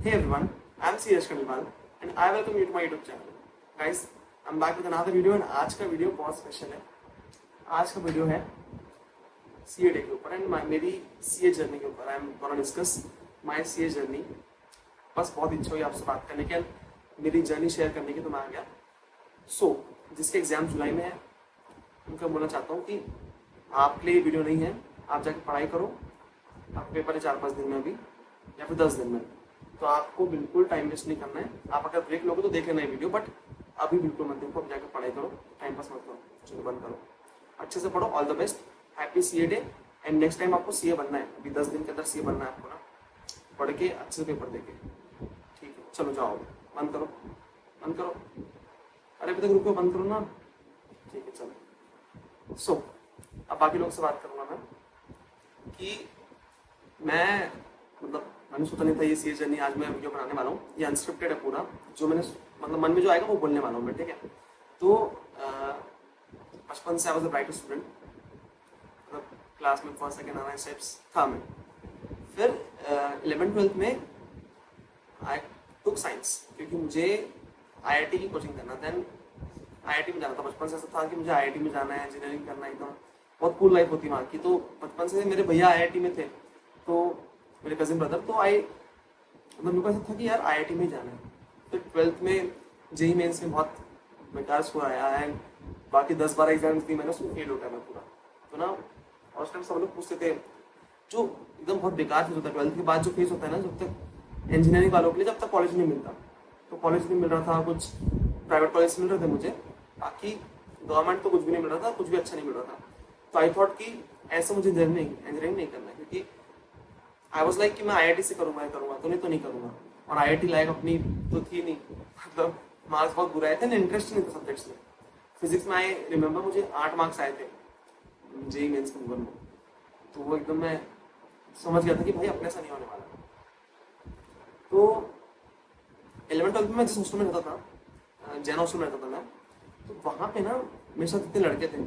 Hey everyone, I'm CS Kanilwal and I welcome you to my YouTube channel. Guys, I'm back with another video and आज का video बहुत special है. आज का video है CA day के ऊपर एंड मेरी CA जर्नी के ऊपर. I am gonna discuss my CA journey. बस बहुत इच्छा हुई आपसे बात करने की, मेरी जर्नी शेयर करने की, तो मैं आ गया. जिसके एग्जाम जुलाई में है उनका बोलना चाहता हूँ कि आपके लिए वीडियो नहीं है. आप जाके पढ़ाई करो. आपका पेपर है 4-5 दिन में अभी या फिर 10 दिन में, तो आपको बिल्कुल टाइम वेस्ट नहीं करना है. आप अगर ब्रेक लोगे तो देख लेना है वीडियो, बट अभी बिल्कुल मत देखो. अब जाकर पढ़ाई करो, टाइम पास मत करो, चलो बंद करो, अच्छे से पढ़ो. All the best, happy CA day. And next time आपको CA बनना है. अभी 10 दिन के अंदर CA बनना है आपको ना, पढ़ के अच्छे से पेपर देके. ठीक है, चलो जाओ, बंद करो, बंद करो. अरे अभी तक रुको, बंद करो ना. ठीक है, चलो. अब बाकी लोग से बात करूँगा मैं कि मैं मैंने सोचा नहीं था ये CA जर्नी आज मैं वीडियो बनाने वाला हूँ. ये अनस्क्रिप्टेड है पूरा, जो मैंने मन में जो आएगा वो बोलने वाला हूँ मैं. ठीक है, तो बचपन से I was a bright student. Class में फर्स्ट सेकंड आना स्टेप्स था मैं. फिर 11th-12th में आई टुक साइंस, क्योंकि मुझे IIT की कोचिंग करना था. IIT में जाना था. बचपन से ऐसा था कि मुझे IIT में जाना है, इंजीनियरिंग करना है, एकदम बहुत कूल लाइफ होती वहाँ की. तो बचपन से मेरे भैया IIT में थे, तो मेरे कजिन ब्रदर, तो मेरे को ऐसा था कि यार IIT में ही जाना है. फिर 12th में JEE मेंस में बहुत बेकार स्कोर आया है. बाकी 10-12 एग्जाम्स दी मैंने, उसमें फेल हो गया मैं पूरा. तो ना, और उस टाइम सब लोग पूछते थे, जो एकदम बहुत बेकार फेस होता है 12th के बाद जो फेस होता है ना, जब तक इंजीनियरिंग वालों के लिए, जब तक कॉलेज नहीं मिलता. तो कॉलेज नहीं मिल रहा था, कुछ प्राइवेट कॉलेज मिल रहे थे मुझे, बाकी गवर्नमेंट तो कुछ भी नहीं मिल रहा था, कुछ भी अच्छा नहीं मिल रहा था. तो आई थॉट कि ऐसे मुझे इंजीनियरिंग नहीं करना है, क्योंकि आई वॉज लाइक कि मैं IIT से करूँगा तो नहीं करूँगा. और IIT लाइक अपनी तो थी नहीं, मतलब मार्क्स बहुत बुरे आए थे, इंटरेस्ट नहीं था सब्जेक्ट्स में. फिजिक्स में आई रिमेंबर मुझे 8 मार्क्स आए थे JEE मेंस के पेपर में. तो वो एकदम मैं समझ गया था कि भाई अपने से नहीं होने वाला. तो 11th-12th में मैं जिस हॉस्टल में रहता था, जैन हॉस्टल में रहता था मैं, तो वहाँ पे ना मेरे साथ जितने लड़के थे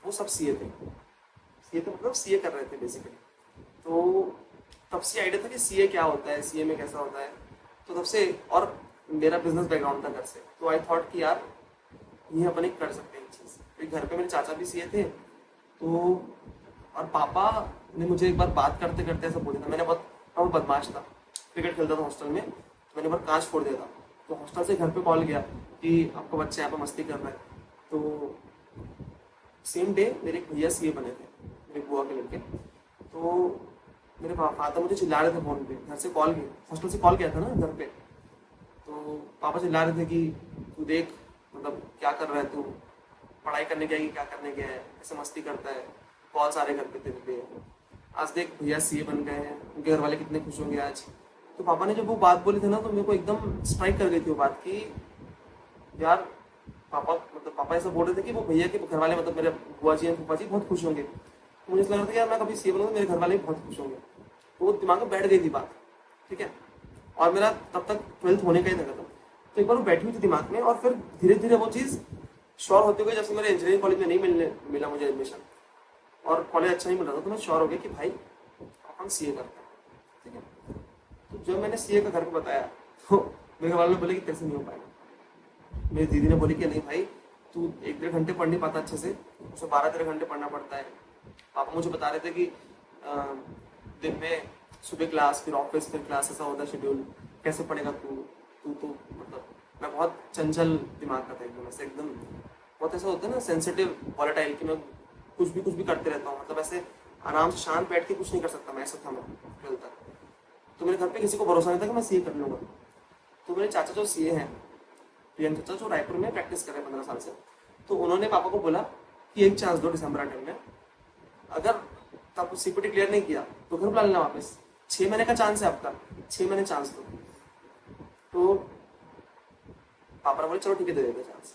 वो सब CA थे. मतलब CA कर रहे थे बेसिकली. तो तब से आइडिया था कि CA क्या होता है, CA में कैसा होता है. तो तब से, और मेरा बिजनेस बैकग्राउंड था घर से, तो आई थॉट कि यार ये अपन एक कर सकते हैं चीज़. क्योंकि घर पे मेरे चाचा भी CA थे. तो और पापा ने मुझे एक बार बात करते करते ऐसा बोला था. मैं बहुत बदमाश था, क्रिकेट खेलता था हॉस्टल में, तो मैंने बार कांच फोड़ दिया था. तो हॉस्टल से घर पे कॉल गया कि आपका बच्चा यहाँ पर मस्ती कर रहा है. तो सेम डे मेरे एक भैया CA बने थे, मेरे बुआ के लड़के. तो मेरे फादर मुझे चिल्ला रहे थे फोन पे, घर से कॉल किया, हॉस्टल से कॉल किया था ना घर पे. तो पापा चिल्ला रहे थे कि तू देख, मतलब क्या कर रहा है तू, पढ़ाई करने गया कि क्या करने गया है, ऐसे मस्ती करता है, कॉल सारे घर पे तेरे पे. आज देख भैया CA बन गए हैं, उनके घर वाले कितने खुश होंगे आज. तो पापा ने जब वो बात बोली थी ना, तो मेरे को एकदम स्ट्राइक कर गई थी वो बात कि यार पापा ऐसा बोल रहे थे कि वो भैया के घर वाले, मतलब मेरे बुआ जी और फूफा जी बहुत खुश होंगे. तो मुझे लग रहा था कि यार मैं कभी CA बनूंगा तो मेरे घर वाले भी बहुत खुश होंगे. तो वो दिमाग में बैठ गई थी बात. ठीक है, और मेरा तब तक 12th होने का ही था. तो एक बार वो बैठी हुई थी दिमाग में, और फिर धीरे धीरे वो चीज़ श्योर होते हुए, जब से मेरे इंजीनियरिंग कॉलेज में नहीं मिला मुझे एडमिशन, और कॉलेज अच्छा नहीं मिल रहा था, तो मैं श्योर हो गया कि भाई अपन CA करते हैं. ठीक है, तो जब मैंने CA का घर को बताया, तो मेरे घर वालों ने बोले कि तेरे से नहीं हो पाएगा. मेरी दीदी ने बोली कि नहीं भाई, तू 1-1.5 घंटे पढ़ नहीं पाता अच्छे से, उसे 12-13 घंटे पढ़ना पड़ता है. पापा मुझे बता रहे थे कि दिन में सुबह क्लास, फिर ऑफिस, फिर क्लास, ऐसा होता है शेड्यूल, कैसे पढ़ेगा तू तो मतलब मैं बहुत चंचल दिमाग का था एकदम. ऐसे एकदम बहुत ऐसा होता है ना, सेंसिटिव, वॉलेटाइल, कि मैं कुछ भी करते रहता हूँ. मतलब ऐसे आराम से शांत बैठ के कुछ नहीं कर सकता मैं, ऐसा था मैं 12th तक. तो मेरे घर पे किसी को भरोसा नहीं था कि मैं CA कर लूँगा. तो मेरे चाचा जो CA हैं, प्रियंक चाचा, जो रायपुर में प्रैक्टिस कर रहे हैं 15 साल से, तो उन्होंने पापा को बोला कि एक चांस दो दिसंबर अटेम्प्ट में, अगर तब CPT क्लियर नहीं किया तो घर बुला लेना वापस. 6 महीने का चांस है आपका, 6 महीने चांस दो. तो पापा ने बोले चलो ठीक है, दे देते चांस.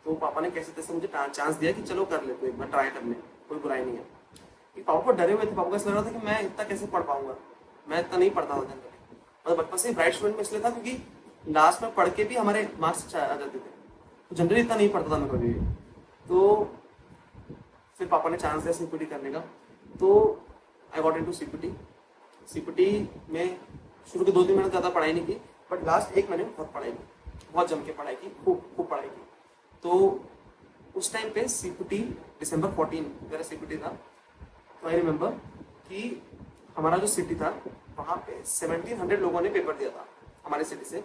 तो पापा ने कैसे तैसे मुझे चांस दिया कि चलो कर ले, तो एक बार ट्राई कर ले, कोई बुराई नहीं है. कि पापा को डरे हुए थे. पापा को ऐसा लग रहा था कि मैं इतना कैसे पढ़ पाऊंगा. मैं इतना नहीं पढ़ता था जनरली, मतलब बचपन से ब्राइट स्टूडेंट में इसलिए था क्योंकि लास्ट में पढ़ के भी हमारे मार्क्स आ जाते थे. तो जनरली इतना नहीं पढ़ता था मैं कभी. तो फिर पापा ने चांस दिया CPT करने का. तो आई गॉट इनटू CPT. में शुरू के 2-3 महीने ज़्यादा पढ़ाई नहीं की, बट लास्ट 1 महीने में बहुत पढ़ाई की, बहुत जम के पढ़ाई की, खूब खूब पढ़ाई की। तो उस टाइम पे CPT December 14 मेरा CPT था। तो आई रिमेम्बर कि हमारा जो सिटी था वहाँ पे 1700 लोगों ने पेपर दिया था हमारे सिटी से,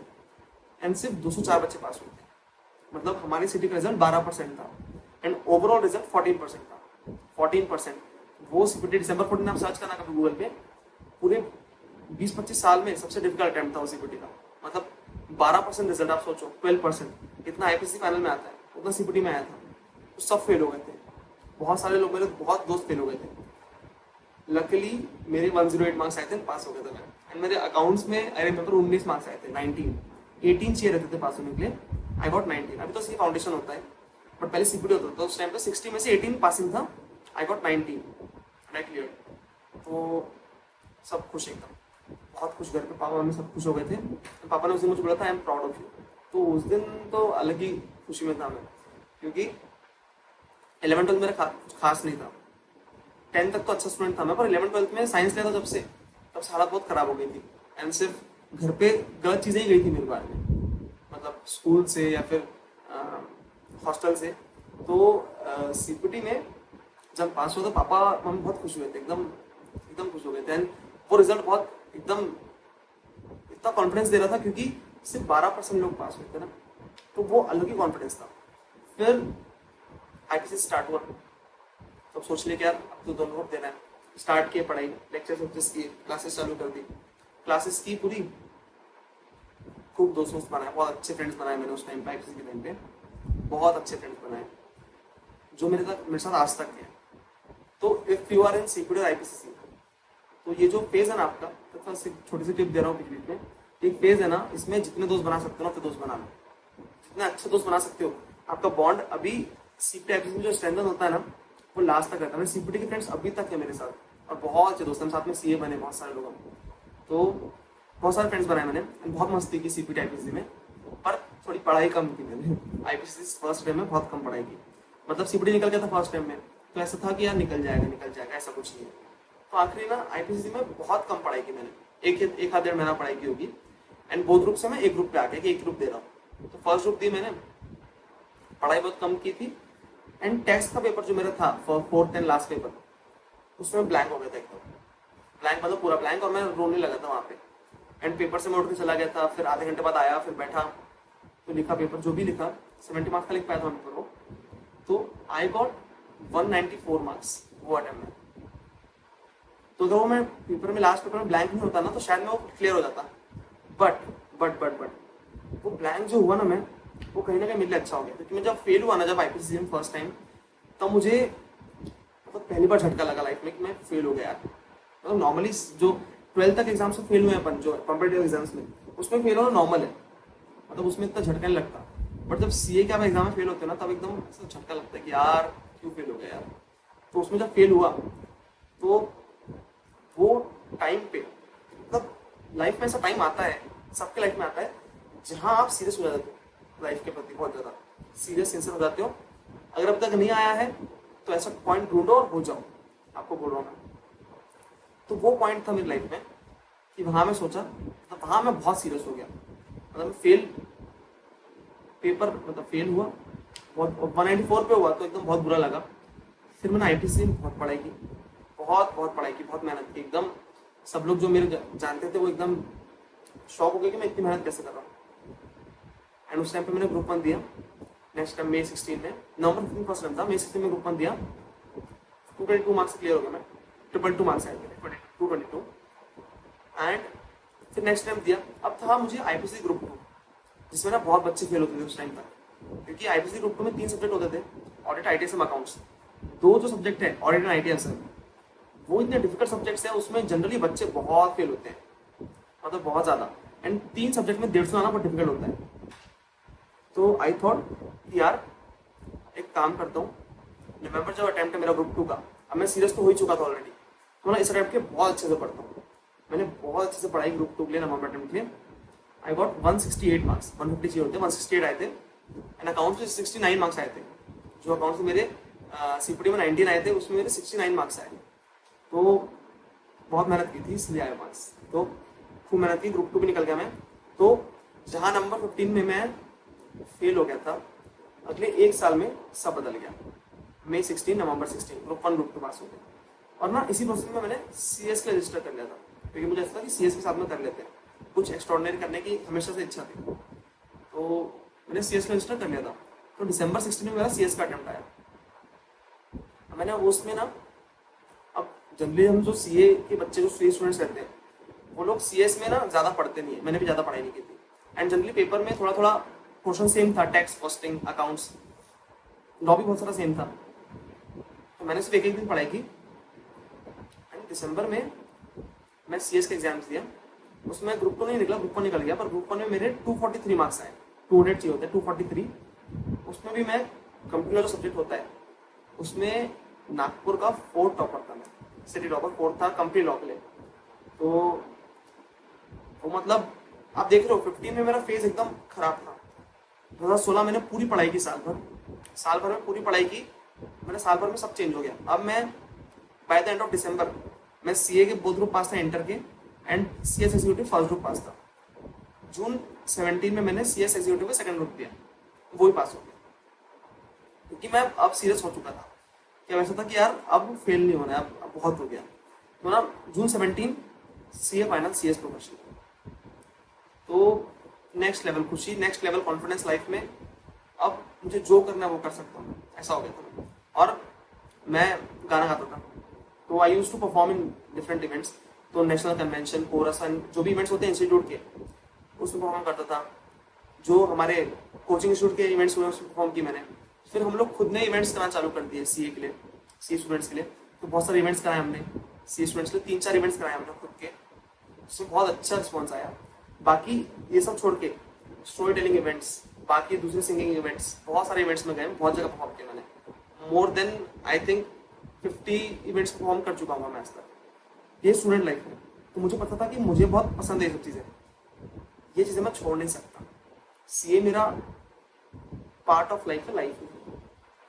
एंड सिर्फ 204 बच्चे पास हुए थे। मतलब हमारी सिटी का रिजल्ट 12% था एंड ओवरऑल रिजल्ट 14% था। 14%, वो CPT December 14 आप सर्च करना कभी गूगल पे, पूरे 20-25 साल में सबसे डिफिकल्ट अटेम्प्ट था वो CPT का। मतलब 12% रिजल्ट आप सोचो, 12% इतना IPSC फाइनल में आता है, उतना CPT में आया था। तो सब फेल हो गए थे, बहुत सारे लोग, मेरे बहुत दोस्त फेल हो गए थे। लकीली मेरे 108 मार्क्स आए थे, पास हो गया था मैं। एंड मेरे अकाउंट्स में आई रिमेम्बर 19 मार्क्स आए थे, 18 चाहिए रहते थे पास होने के लिए, आई गॉट 19। अभी तो सी फाउंडेशन होता है, बट पहले CPT होता था, तो उस टाइम पे 60 में से 18 पासिंग था, आई गॉट 19, आई क्लियर। तो सब खुश एकदम, बहुत खुश, घर पे पापा मम्मी सब खुश हो गए थे। तो पापा ने उस दिन मुझे बोला था I am proud of you. तो उस दिन तो अलग ही खुशी में था मैं, क्योंकि 11th-12th मेरा कुछ खास नहीं था। 10th तक तो अच्छा स्टूडेंट था मैं, पर 11th-12th में साइंस लिया था जब से, तब से हालत बहुत खराब हो गई थी। एंड सिर्फ घर पे गलत चीज़ें ही गई थी मेरे बारे में, मतलब स्कूल से या फिर हॉस्टल से। तो CPT में जब पास हुआ तो पापा मम्मी बहुत खुश हुए थे, एकदम एकदम खुश हो गए थे। एंड वो रिजल्ट बहुत एकदम इतना कॉन्फिडेंस दे रहा था, क्योंकि सिर्फ 12% लोग पास हुए थे ना, तो वो अलग ही कॉन्फिडेंस था। फिर IPSC स्टार्ट हुआ, तो सोच लिया कि यार अब तो दोनों वक्त देना है। स्टार्ट किए पढ़ाई, लेक्चर्स किए, क्लासेस चालू कर दी, क्लासेस की पूरी, खूब दोस्त बनाए, बहुत अच्छे फ्रेंड्स बनाए मैंने उस टाइम पे, IPSC के टाइम पे बहुत अच्छे फ्रेंड्स बनाए, जो मेरे साथ आज तक है। तो if you are in CPT और IPSC, तो ये जो फेज है ना आपका, तो छोटी सी टिप दे रहा हूँ बीच बीच में, एक फेज है ना, इसमें जितने दोस्त बना सकते हो ना उतने दोस्त बना लो, जितने अच्छे दोस्त बना सकते हो। आपका बॉन्ड अभी CPT IPSC में जो स्ट्रेंथन होता है ना, वो लास्ट तक रहता है। CPT के फ्रेंड्स अभी तक है मेरे साथ, और बहुत अच्छे दोस्त हैं, साथ में CA बने बहुत सारे लोग। तो बहुत सारे फ्रेंड्स बनाए मैंने, बहुत मस्ती की CPT IPSC में, पर थोड़ी पढ़ाई कम की मैंने। IPSC फर्स्ट टाइम में बहुत कम पढ़ाई की, मतलब CPT निकल गया था फर्स्ट टाइम में, तो ऐसा था कि यार निकल जाएगा, ऐसा कुछ नहीं है। तो आखिरी ना IPSC में बहुत कम पढ़ाई की मैंने, एक आध 1.5 महीना पढ़ाई की होगी। एंड 2 ग्रुप से मैं एक ग्रुप पे आ गया कि एक ग्रुप दे रहा हूँ। तो फर्स्ट ग्रुप दी मैंने, पढ़ाई बहुत कम की थी। एंड टेस्ट का पेपर जो मेरा था, 4th एंड लास्ट पेपर, उसमें ब्लैंक हो गया था एकदम, ब्लैंक मतलब पूरा ब्लैंक, और मैं रोने लगा था वहाँ पे। एंड पेपर से मैं उठ के चला गया था, फिर आधे घंटे बाद आया, फिर बैठा, तो लिखा पेपर, जो भी लिखा 70 मार्क्स का लिख पाया था पेपर वो। तो आई गॉट 194 मार्क्स वो अटेम्प्ट में। तो अगर वो मैं पेपर में लास्ट पेपर में ब्लैंक नहीं होता ना, तो शायद मैं वो क्लियर हो जाता। बट वो ब्लैंक जो हुआ ना, मैं वो कहीं ना कहीं मेरे लिए अच्छा हो गया, क्योंकि मैं जब फेल हुआ ना, जब IPSC में फर्स्ट टाइम, तब मुझे मतलब पहली बार झटका लगा लाइफ में कि मैं फेल हो गया। मतलब नॉर्मली जो 12th तक एग्जाम से फेल हुए हैं अपन, जो कॉम्पिटेटिव एग्जाम्स में, उसमें फेल होना नॉर्मल है, मतलब उसमें इतना झटका नहीं लगता। बट जब CA के आप एग्जाम में फेल होते हैं ना, तब एकदम झटका लगता है कि यार क्यों फेल हो गया यार। तो उसमें जब फेल हुआ, तो वो टाइम पे, मतलब लाइफ में ऐसा टाइम आता है, सबके लाइफ में आता है, जहाँ आप सीरियस हो जाते हो लाइफ के प्रति, बहुत ज़्यादा सीरियस सिंसियर हो जाते हो। अगर अब तक नहीं आया है तो ऐसा पॉइंट ढूंढो और हो जाओ, आपको बोल रहा हूँ मैं। तो वो पॉइंट था मेरी लाइफ में कि वहाँ मैं सोचा, तो वहाँ मैं बहुत सीरियस हो गया। मतलब फेल हुआ, बहुत 194 पे हुआ, तो एकदम बहुत बुरा लगा। फिर मैंने IPSC में बहुत पढ़ाई की, बहुत पढ़ाई की, बहुत मेहनत की एकदम। सब लोग जो मेरे जानते थे वो एकदम शॉक हो गए कि मैं इतनी मेहनत कैसे कर रहा हूँ। एंड उस टाइम पे मैंने ग्रुप 1 दिया, नेक्स्ट टाइम May 16 में, नवंबर 15 फर्स्ट टाइम था, May 16 में ग्रुप 1 दिया, 222 मार्क्स से क्लियर हो गया मैं, 222 मार्क्स आए थे, 222। एंड फिर नेक्स्ट टाइम दिया, अब था मुझे IPSC ग्रुप 2, जिसमें ना बहुत बच्चे फेल होते थे उस टाइम तक, क्योंकि IPSC ग्रुप 2 में 3 सब्जेक्ट होते थे, ऑडिट, ITSM, अकाउंट्स। 2 जो सब्जेक्ट है, ऑडिट एंड ITSM, वो इतने डिफिकल्ट सब्जेक्ट्स हैं, उसमें जनरली बच्चे बहुत फेल होते हैं, मतलब बहुत ज़्यादा। एंड 3 सब्जेक्ट में 150 आना बहुत डिफिकल्ट होता है। तो आई थॉट कि यार एक काम करता हूँ, नवंबर जब अटेम्प्ट है मेरा ग्रुप 2 का, अब मैं सीरियस तो हो ही चुका था ऑलरेडी, तो मैं इस अटेम्प्ट के बहुत अच्छे से पढ़ता हूँ। मैंने बहुत अच्छे से पढ़ाई ग्रुप 2 के लिए, नवंबर अटेम्प्ट के लिए। आई गॉट 168 मार्क्स, 150 चाहिए होते, 168 आए थे। एंड अकाउंट्स में 69 मार्क्स आए थे, जो अकाउंट्स में मेरे CPT में 19 आए थे, उसमें मेरे 69 मार्क्स आए। तो बहुत मेहनत की थी, इसलिए आए मार्क्स। तो खूब मेहनत की, ग्रुप 2 भी निकल गया मैं। तो जहाँ नंबर 15 में मैं फेल हो गया था, अगले 1 साल में सब बदल गया। मई 16 नवंबर 16 ग्रुप 1 ग्रुप 2 पास हो गया। और ना इसी प्रोसेस में मैंने CS के रजिस्टर कर लिया था, क्योंकि मुझे ऐसा था कि CS के साथ में कर लेते हैं, कुछ एक्स्ट्रॉर्डिनरी करने की हमेशा से इच्छा थी। तो मैंने CS का रजिस्टर कर लिया था। तो दिसंबर 16 में मेरा CS का अटेम्प्ट आया। मैंने उसमें ना, अब जनरली हम जो CA के बच्चे जो CA स्टूडेंट्स रहते हैं, वो लोग CS में ना ज़्यादा पढ़ते नहीं है, मैंने भी ज़्यादा पढ़ाई नहीं की थी। एंड जनरली पेपर में थोड़ा थोड़ा क्वेश्चन सेम था, टैक्स, कॉस्टिंग, अकाउंट्स, लॉ भी बहुत सारा सेम था। तो मैंने सिर्फ एक दिन पढ़ाई की। एंड दिसंबर में मैं CS के एग्जाम्स दिया, उसमें ग्रुप 2 नहीं निकला, ग्रुप 1 निकल गया। पर ग्रुप 1 में मेरे 243 मार्क्स आए, 200 चाहिए होते हैं, 243। उसमें भी मैं कंप्यूटर जो सब्जेक्ट होता है उसमें नागपुर का 4th टॉपर था, मैं सिटी टॉपर 4th था कंपनी लॉ के लिए। तो वो मतलब आप देख रहे हो 15 में मेरा फेज एकदम खराब था। 2016 मैंने पूरी पढ़ाई की, साल भर में पूरी पढ़ाई की मैंने, साल भर में सब चेंज हो गया। अब मैं by the end of December मैं CA के बोथ ग्रुप पास था, इंटर के, and CS executive first group pass था। जून 17 में मैंने CS एग्जीक्यूटिव का सेकंड ग्रुप दिया, वो भी पास हो गया। क्योंकि मैं अब सीरियस हो चुका था कि अब ऐसा था कि यार अब फेल नहीं होना है, अब बहुत हो गया। तो ना जून 17 CA फाइनल, CS प्रोफेशनल। तो नेक्स्ट लेवल खुशी, नेक्स्ट लेवल कॉन्फिडेंस लाइफ में। अब मुझे जो करना है वो कर सकता हूँ, ऐसा हो गया था। और मैं गाना गाता था, तो I use to perform in different events. तो नेशनल कन्वेंशन, कोरस, जो भी इवेंट्स होते हैं इंस्टीट्यूट के, उसमें परफॉर्म करता था। जो हमारे कोचिंग इंस्टीट्यूट के इवेंट्स हुए उसमें परफॉर्म की मैंने। फिर हम लोग खुद ने इवेंट्स कराना चालू कर दिए CA के लिए, CA स्टूडेंट्स के लिए। तो बहुत सारे इवेंट्स कराए हमने CA स्टूडेंट्स के लिए, 3-4 इवेंट्स कराए हमने खुद के, उसमें बहुत अच्छा रिस्पॉन्स आया। बाकी ये सब छोड़ के स्टोरी टेलिंग इवेंट्स, बाकी दूसरे सिंगिंग इवेंट्स, बहुत सारे इवेंट्स में गए, बहुत जगह परफॉर्म किया मैंने। More than I think 50 events perform कर चुका हूँ मैं आज तक। ये स्टूडेंट लाइफ में तो मुझे पता था कि मुझे बहुत पसंद है ये सब चीज़ें, ये चीज़ें मैं छोड़ नहीं सकता। CA मेरा पार्ट ऑफ लाइफ है, लाइफ में।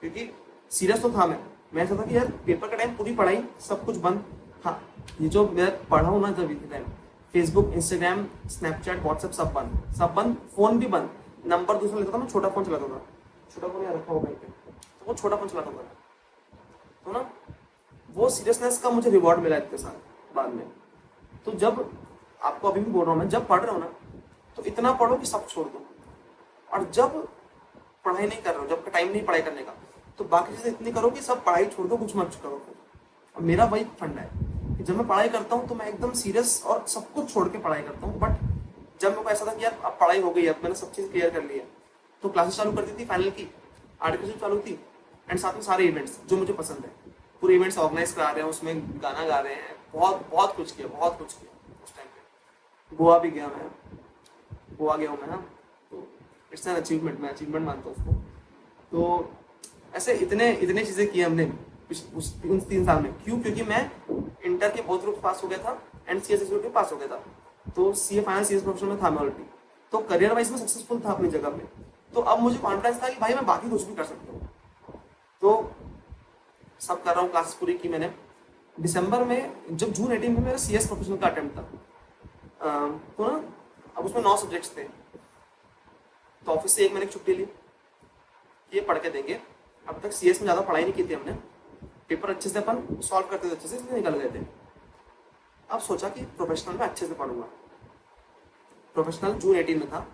क्योंकि सीरियस तो था मैं ऐसा था कि यार पेपर का टाइम पूरी पढ़ाई, सब कुछ बंद। हाँ, ये जो मैं पढ़ा हूँ ना, जब इतने time Facebook, Instagram, Snapchat, WhatsApp सब बंद, फोन भी बंद। नंबर दूसरा लेता था, मैं छोटा फोन चलाता था, छोटा फोन यहाँ रखा होगा कहीं पे, तो वो छोटा फोन चलाता था। तो ना वो सीरियसनेस का मुझे रिवॉर्ड मिला इतने साल बाद में। तो जब आपको अभी भी बोल रहा हूँ मैं, जब पढ़ रहे हो ना तो इतना पढ़ो कि सब छोड़ दो। और जब पढ़ाई नहीं कर रहे हो, जब टाइम नहीं पढ़ाई करने का, तो बाकी चीजें इतनी करो कि सब पढ़ाई छोड़ दो, कुछ मत करो। और मेरा वही फंडा है कि जब मैं पढ़ाई करता हूँ तो मैं एकदम सीरियस और सब कुछ छोड़ के पढ़ाई करता हूँ। बट जब मेरे को ऐसा था कि यार अब पढ़ाई हो गई है, अब मैंने सब चीज़ क्लियर कर ली है, तो क्लासेस चालू कर दी थी, फाइनल की आर्टिकल चालू थी, एंड साथ में सारे इवेंट्स जो मुझे पसंद है, पूरे इवेंट्स ऑर्गेनाइज करा रहे हैं, उसमें गाना गा रहे हैं, बहुत कुछ किया उस टाइम पे। गोवा भी गया मैं, गोवा गया हूँ मैं ना, तो इट्स एन अचीवमेंट, मैं अचीवमेंट मानता हूँ उसको। तो ऐसे इतने चीज़ें की हमने उन 3 साल में। क्यों? क्योंकि मैं इंटर के बहुत ग्रुप पास हो गया था एंड CS एग्जीक्यूटिव पास हो गया था। तो CA फाइनल, CS प्रोफेशनल में था मैं ऑलरेडी, तो करियर वाइज में सक्सेसफुल था अपनी जगह पे। तो अब मुझे कॉन्फिडेंस था कि भाई मैं बाकी कुछ भी कर सकता हूँ। तो सब कर रहा हूँ, क्लासेस पूरी की मैंने। दिसंबर में जब जून 18 में मेरा CS प्रोफेशनल का अटेम्प्ट था, तो ना अब उसमें 9 सब्जेक्ट्स थे। तो ऑफिस से एक मैंने छुट्टी ली, ये पढ़ के देंगे। अब तक CS में ज़्यादा पढ़ाई नहीं की थी हमने, पेपर अच्छे से अपन सॉल्व करते थे, अच्छे से इसलिए निकल गए थे। अब सोचा कि प्रोफेशनल में अच्छे से पढ़ूंगा। प्रोफेशनल जून 18 में था,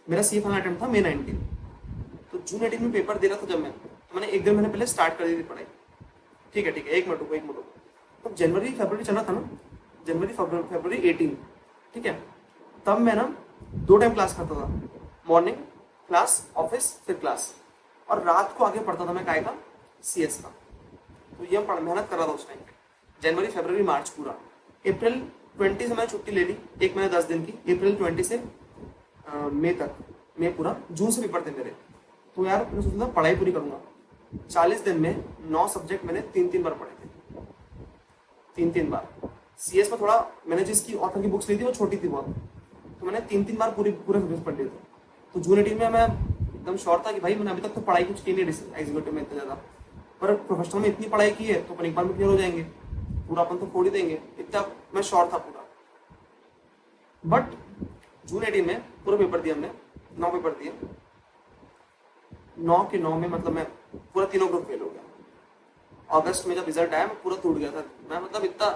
मेरा CA फाइनल अटेम्प्ट था मई 19। तो जून 18 में पेपर दे रहा था जब मैं, तो मैंने 1 दिन महीने पहले स्टार्ट कर दी थी पढ़ाई। ठीक है, 1 मिनट रुको। तो जनवरी फरवरी चल रहा था ना, जनवरी फरवरी 18, ठीक है। तब मैं ना 2 टाइम क्लास करता था, मॉर्निंग क्लास, ऑफिस, फिर क्लास, और रात को आगे पढ़ता था मैं काय का, CS का। तो ये मेहनत कर रहा था उस टाइम पे, जनवरी फरवरी मार्च पूरा। अप्रैल 20 से मैंने छुट्टी ले ली, 1 महीने 10 दिन की, अप्रैल 20 से मई तक, मई पूरा। जून से पेपर थे मेरे, तो यार मैंने सोचा था पढ़ाई पूरी करूंगा। 40 दिन में 9 सब्जेक्ट मैंने 3 बार पढ़े थे, 3 बार। CS में थोड़ा मैंने जिसकी ऑथर की बुक्स ली थी वो छोटी थी बहुत, तो मैंने 3 बार पूरे सब्जेक्ट पढ़ लिए थे। तो जून 18 में मैं एकदम श्योर था कि भाई मैंने अभी तक तो पढ़ाई कुछ की नहीं एग्जीक्यूटिव में इतना ज़्यादा, पर प्रोफेशनल में इतनी पढ़ाई की है तो अपन एक बार में क्लियर हो जाएंगे, पूरा अपन तो फोड़ ही देंगे, इतना मैं श्योर था पूरा। बट जून 18 में पूरा पेपर दिया हमने, 9 पेपर दिए, 9 के 9 में मतलब मैं पूरा तीनों ग्रुप फेल हो गया। अगस्त में जब रिजल्ट आया मैं पूरा टूट गया था, मैं मतलब इतना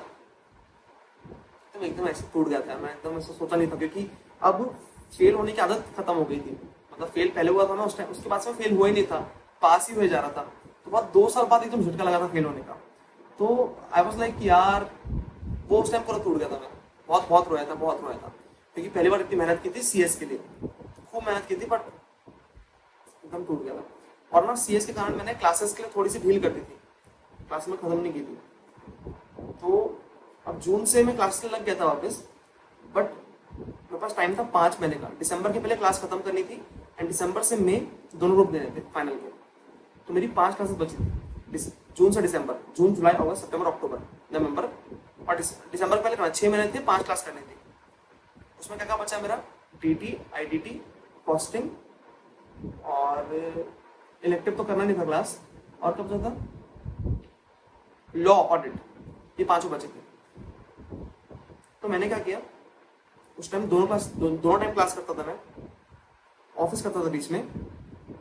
तो एकदम ऐसे टूट गया था, मैं एकदम ऐसा सोचा नहीं था, क्योंकि अब फेल होने की आदत खत्म हो गई थी। मतलब फेल पहले हुआ था ना उस टाइम, उसके बाद से फेल हुआ ही नहीं था, पास ही हुए जा रहा था। तो बाद 2 साल बाद एकदम झटका लगा था फेल होने का। तो आई वाज लाइक यार, वो उस टाइम पूरा टूट गया था। मैं बहुत बहुत रोया था, बहुत रोया था, क्योंकि पहली बार इतनी मेहनत की थी सीएस के लिए, खूब मेहनत की थी, बट एकदम टूट गया था। और ना सीएस के कारण मैंने क्लासेस के लिए थोड़ी सी ढील कर दी थी, क्लास में खत्म नहीं की थी। तो अब जून से मैं क्लास लग गया था वापस, बट मेरे पास टाइम था 5 महीने का। दिसंबर के पहले क्लास खत्म करनी थी एंड दिसंबर से मई दोनों ग्रुप देने थे फाइनल के। तो मेरी 5 क्लासेस बची थी जून से दिसंबर, जून जुलाई अगस्त सितंबर अक्टूबर नवंबर और दिसंबर के पहले करना 6 महीने थे, 5 क्लास करनी थी। उसमें क्या क्या बचा मेरा, डीटी, आईडीटी, कॉस्टिंग और इलेक्टिव तो करना नहीं था क्लास, और क्या बचा था, लॉ, ऑडिट, ये 5 बचे थे। तो मैंने क्या किया, उस टाइम दोनों टाइम क्लास करता था मैं, ऑफिस करता था बीच में,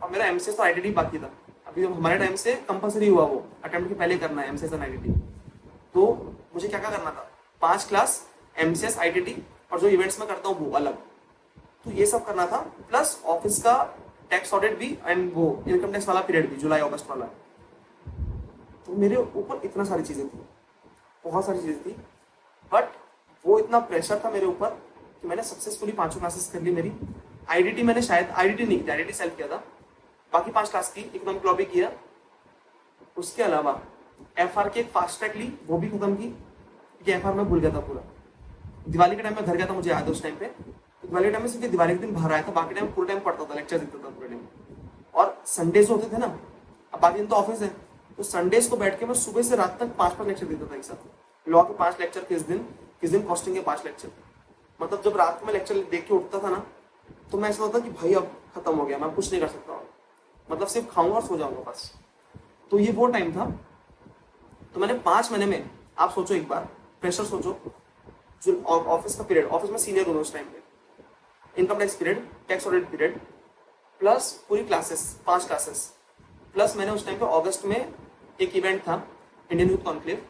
और मेरा एमसीएस और आईटीटी बाकी था। अभी हमारे टाइम से कंपलसरी हुआ वो अटेम्प्ट के पहले करना है एमसीएस और आईटीटी। तो मुझे क्या क्या करना था, 5 क्लास, एमसीएस, आईटीटी, और जो इवेंट्स में करता हूँ वो अलग। तो ये सब करना था, प्लस ऑफिस का टैक्स ऑडिट भी एंड वो इनकम टैक्स वाला पीरियड भी, जुलाई अगस्त वाला। तो मेरे ऊपर इतना सारी चीजें थी, बहुत सारी चीजें थी, बट वो इतना प्रेशर था मेरे ऊपर कि मैंने सक्सेसफुली 5 क्लासेस कर ली मेरी। आईडीटी मैंने शायद, आईडीटी नहीं की, आईडीटी सेल्फ किया था, बाकी 5 क्लास की, इकोनॉमिक लॉ भी किया। उसके अलावा एफआर की एक फास्ट ट्रैक ली, वो भी खत्म की, क्योंकि एफआर में भूल गया था पूरा। दिवाली के टाइम में घर गया था, मुझे याद है उस टाइम पे, तो दिवाली के टाइम में सिर्फ दिवाली के दिन बाहर आया था, बाकी टाइम पूरे टाइम पढ़ता था, लेक्चर देता था पूरे टाइम। और संडेज होते थे ना, अब बाकी दिन तो ऑफिस है, तो संडेज को बैठ के मैं सुबह से रात तक 5 लेक्चर देता था एक साथ। लॉ के 5 लेक्चर किस दिन कॉस्टिंग के 5 लेक्चर। मतलब जब रात को मैं लेक्चर देख के उठता था ना, तो मैं ऐसा होता कि भाई अब खत्म हो गया, मैं कुछ नहीं कर सकता, मतलब सिर्फ खाऊंगा और सो जाऊंगा बस। तो ये वो टाइम था। तो मैंने 5 महीने में, आप सोचो एक बार, प्रेशर सोचो, जो ऑफिस का पीरियड, ऑफिस में सीनियर हूँ उस टाइम पे, income tax period, tax audit period, plus पूरी क्लासेस, 5 क्लासेस, प्लस मैंने उस टाइम पे अगस्त में एक इवेंट था, इंडियन यूथ कॉन्क्लेव,